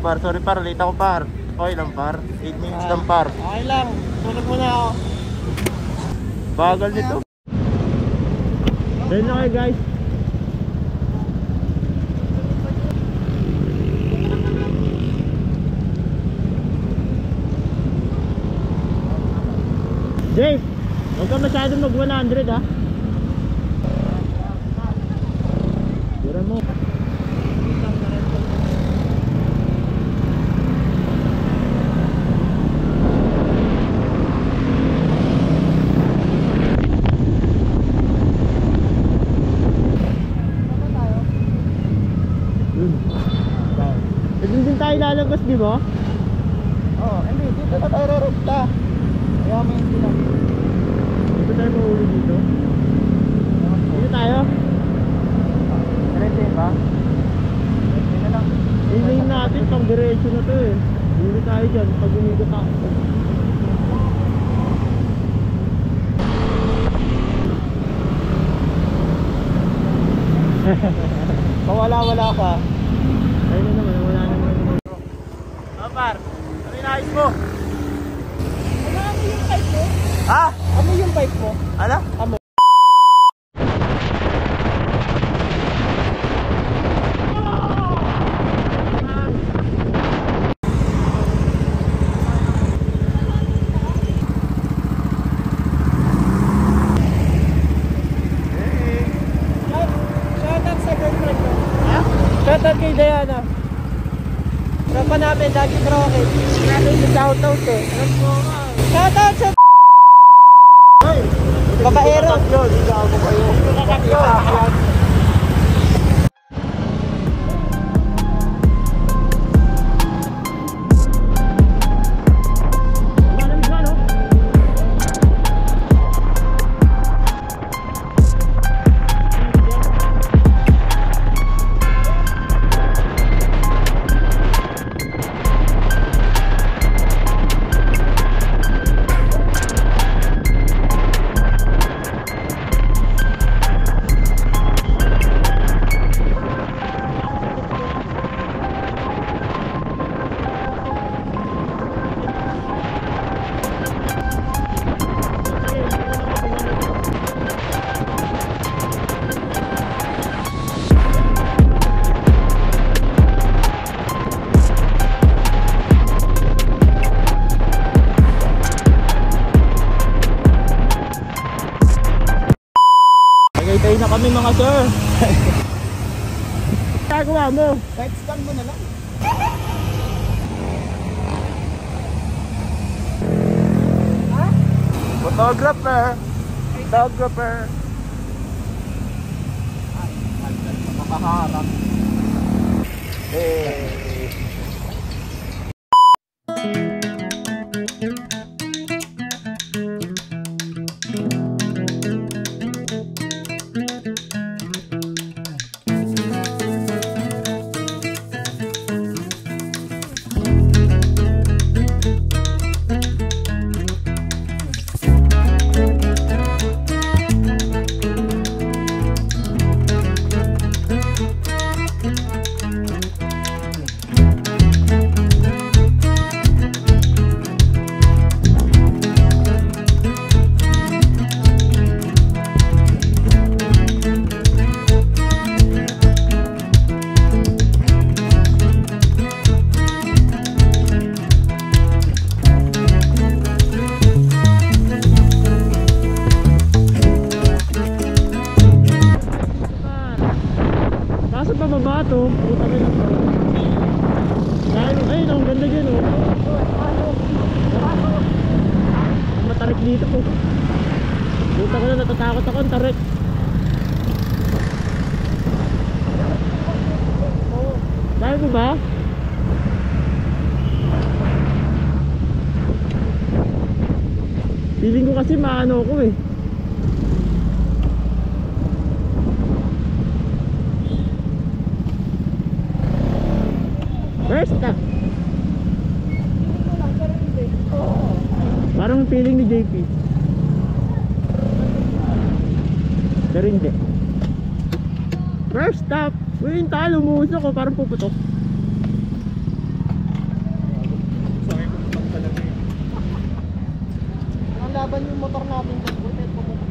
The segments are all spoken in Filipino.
par. Sorry par, late ako par. Okay lang par. 8 minutes lang par. Okay lang. Tulog muna ako. Bagal nito. Dahil na kayo guys. Jay, huwag ka masyadong mag 100 ha. Dura mo. Hindi din tayo lalabas, di ba? Oo, hindi. Dito na tayo rerupta. Kaya may hindi lang. Dito tayo mahuli dito. Dito tayo. Diretso ba? Diretso na lang. Ilayin natin pang diretso na to eh. Huli tayo dyan pag umigot ako. Pawala-wala ka. Ayun na naman, wala naman. Par, ano inaayos mo? Ano yung pipe mo? Ha? Ano yung pipe mo? Ano? Amo. Shoutout sa girlfriend mo. Ha? Shoutout kay Diana. Tropa namin, lagi broken. Natin si shoutout eh. Shoutout sa Ay! babaero. Hindi ako kayo. Kakakyo. Nagaytay na kami mga sir. Tagawa mo. Kahit scan mo na lang. Ha? Photographer. Photographer. Makaharap. Eh. to. Puta ka lang. Ayun, ang ganda dyan oh. Ang matarik dito po. Puta ka na, natatakot ako ang tarik. Kaya mo ba? Feeling ko kasi maano ko eh. First stop. Parang feeling ni JP. Pero hindi. First stop. Uy, yung talo, umuusok ko. Parang puputok. laban yung motor natin dyan. Buti at pumunta.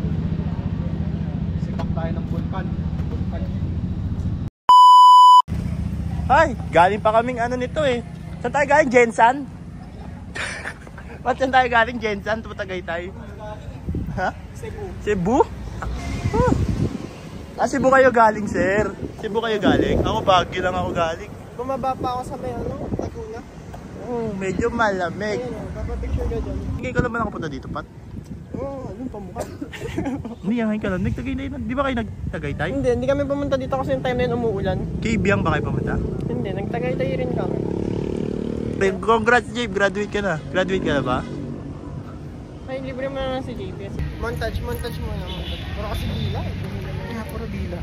Sipak tayo ng vulkan. Ay, galing pa kaming ano nito eh. Saan tayo galing? Jensan? Ba't saan tayo galing? Jensan? Tagaytay? Ha? Cebu. Cebu? Huh. Ah, Cebu kayo galing, sir. Cebu kayo galing? Ako, Baguio lang ako galing. Bumaba pa ako sa may ano, Laguna. Medyo malamig. Ayun o, papapicture ka dyan. Hindi ka naman nakapunta dito, Pat? Oo, anong pamukha? Hindi, ngayon ka lang. Nagtagaytay na. Di ba kayo nagtagaytay? Hindi kami pumunta dito kasi yung time na yun umuulan. Kay Biang ba kayo pumunta? Hindi, nagtagaytay rin kami. Congrats, Jay. Graduate ka na. Graduate ka na ba? Ay, libre mo na lang si JP. Montage mo na. Montage. Puro kasi bila eh. Kaya puro Bila.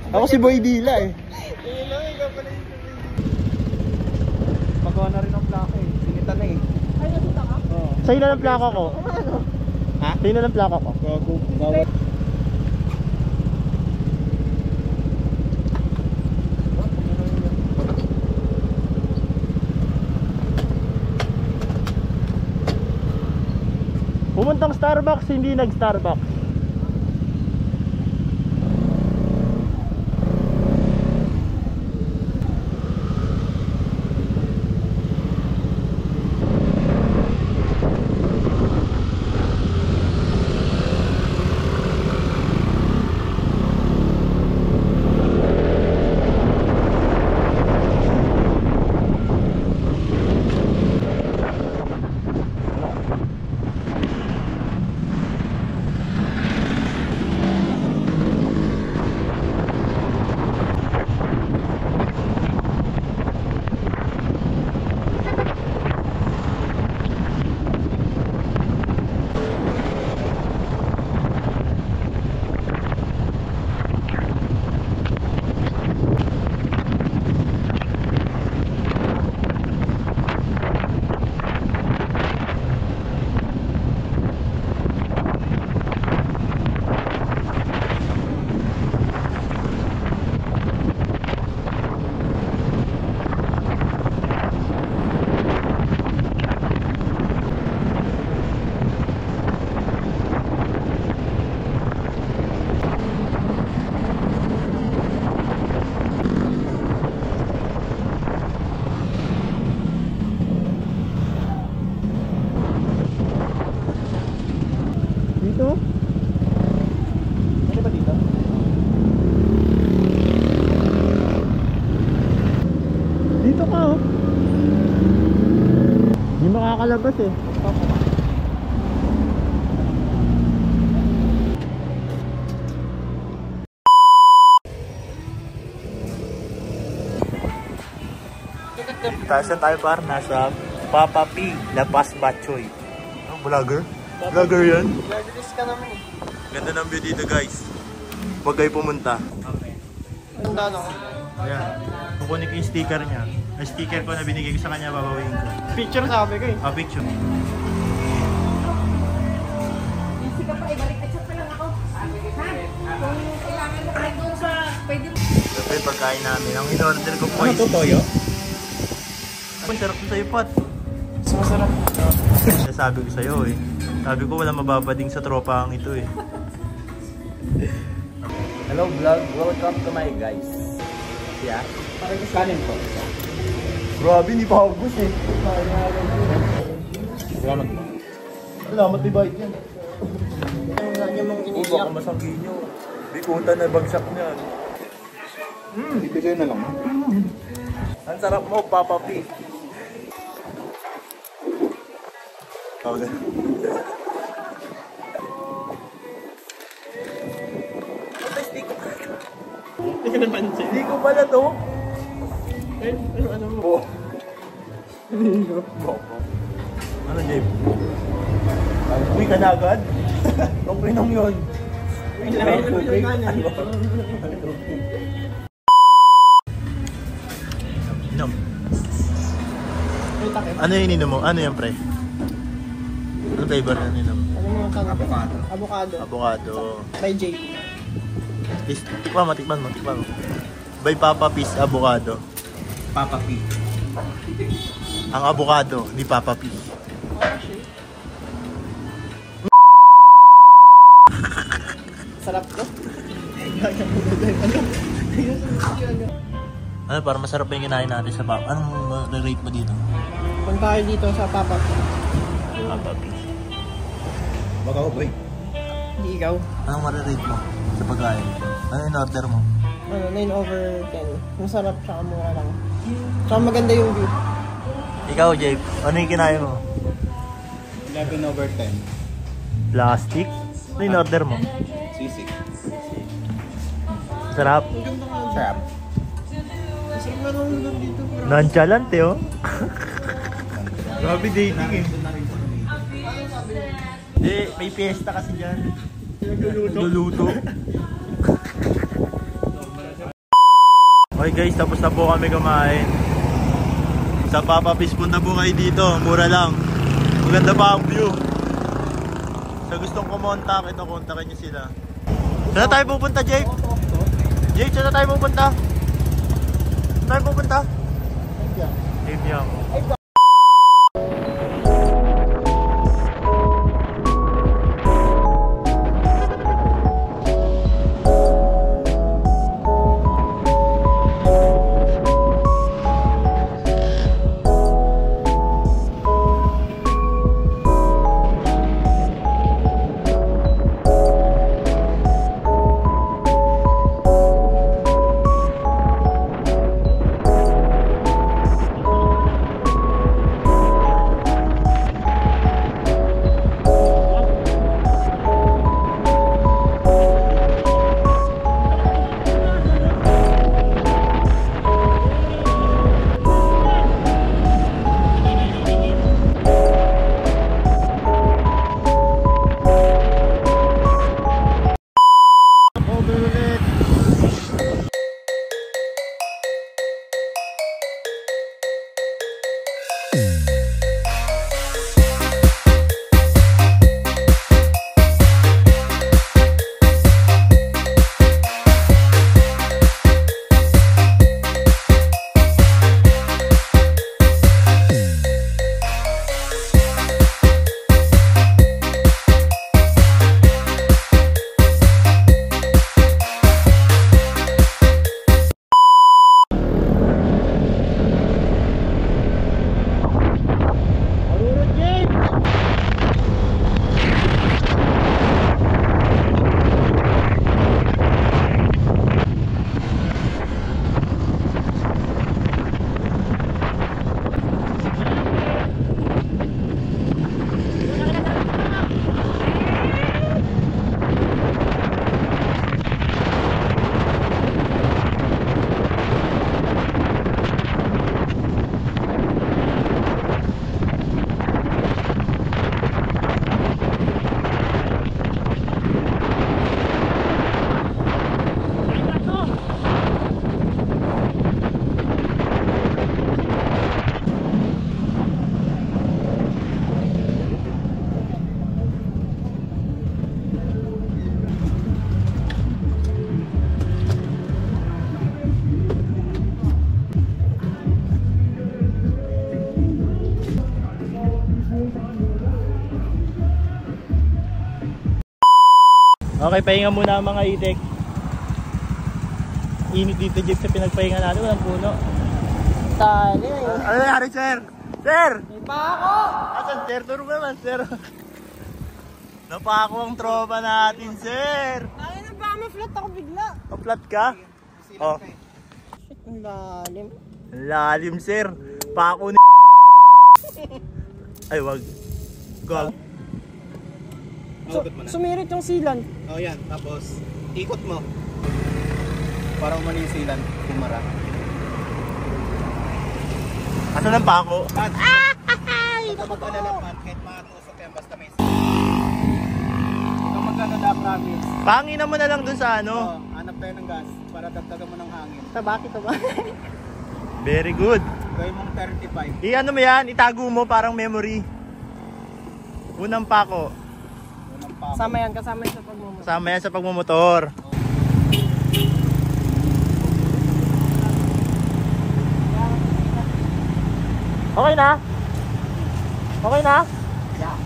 Ako si Boy Bila eh. Ayun lang, ikaw pala yung Pagawa na rin ang plaka eh. Sinita na eh. Ay, nasita ka? Oo. Sa'yo na ng plaka ko. Ano? Ha? Sa'yo na ng plaka ko. Gago. Bawat. Pumuntang Starbucks, hindi nag-Starbucks. Dito? Ano ba dito? Dito ka oh. Hindi makakalabas eh. Tayo saan tayo par? Nasa Papa P. La Paz Batchoy. Oh, vlogger? Vlogger yan? Nag-release ka naman eh. Ganda ng view dito guys. Huwag kayo pumunta. Ang dano ko. Ayan. Kukunin ko yung sticker niya. Yung sticker ko na binigay ko sa kanya, babawiin ko. Picture sabi ko eh. Ah, picture. Busy ka pa, ibalik at chat pa lang ako. Sabi ko, ha? Kung kailangan mo kahit doon sa, pwede mo. Ito yung pagkain namin. Ang in-order ko po Ano is... to, Toyo? Ang sarap na sa'yo, Pat. Mas masarap. Sabi ko sa'yo eh. Sabi ko wala mababading sa tropa ang ito eh. Hello vlog, welcome to my guys. Yeah? Parang kanin po. Grabe, hindi pa ubus eh. Salamat po. Salamat ni Bite yan. Ang lagi mong Baka iniiyak. masanggi nyo. Bikutan na bagsak niyan. Ibigay na lang. Ang sarap mo, Papa P. Okay. Hindi ka napansin. Hindi ko pala to. Eh, ano mo? Po. Ano, Dave? Uy ka na agad? Okay nung yun. Inom. Ano yung ininom mo? Ano yung pre? Ano flavor na ininom? Ano mo ang avocado? Avocado. Avocado. By JP. Tikman mo. By Papa P's avocado. Papa P. Ang avocado ni Papa P. Sarap to. Ano, para masarap yung kinain natin sa Papa. Anong rate mo dito? Punta tayo dito sa Papa. Papa. Baka ko, boy. Hindi ikaw. Anong mararate mo sa pagkain? Ano yung order mo? 9/10. Masarap siya, mura lang. Tsaka maganda yung view. Ikaw, Jake, ano yung kinain mo? 11/10. Plastic? Ano yung order mo? Sisig. Sarap. Sarap. Kasi marunong doon dito. Nonchalant eh, oh. Grabe dating eh. Hindi, may fiesta kasi dyan. Luluto. Okay guys, tapos na po kami kumain. Sa Papa Fish, punta po kayo dito. Mura lang. Maganda pa ang view. Sa gustong kumontak, ito, kontakin nyo sila. Saan na tayo pupunta, Jake? Jake, saan na tayo pupunta? Saan tayo pupunta? Evian. Okay, pahinga muna mga itik. Init dito, Jeep, sa pinagpahinga natin. Walang puno. Tali. Ano nangyari, sir? Sir! May pa ako! Asan, sir? Turo naman, sir. Napako ang tropa natin, sir. Ay, na ba? Ma-flat ako bigla. Pa-flat ka? Oh. Shit, ang lalim. Lalim, sir. Pako ni Ay, wag. Gag. Sumirit yung silan. Oh, yan. Tapos, ikot mo. Para umanisilan. Kumara. Asan ang pako? Ito mag-alala man. Kahit matusok yan. Basta may ito mag-alala, promise. Panginan mo na lang dun sa ano. Oh, hanap tayo ng gas. Para dagdagan mo ng hangin. Sa bakit ba? Very good. Gawin mong 35. I-ano mo yan? Itago mo parang memory. Unang pako. Unang pa. Kasama yan, kasama yan sa pagmumotor. Kasama yan sa pagmumotor. Okay na? Okay na? Yeah.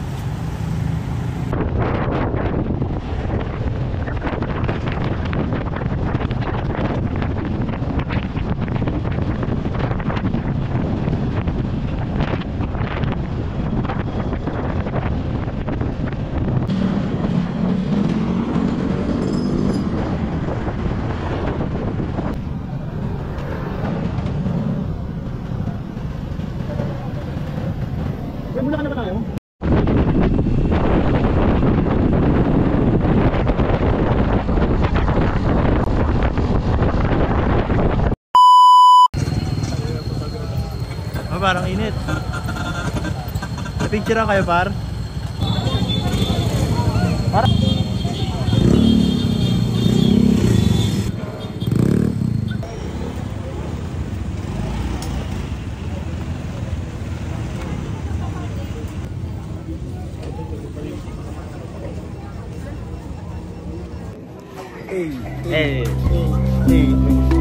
Nagmula ka na ba tayo? Oh, parang init. Napicturean kayo, par? Hey. Eh. Hey.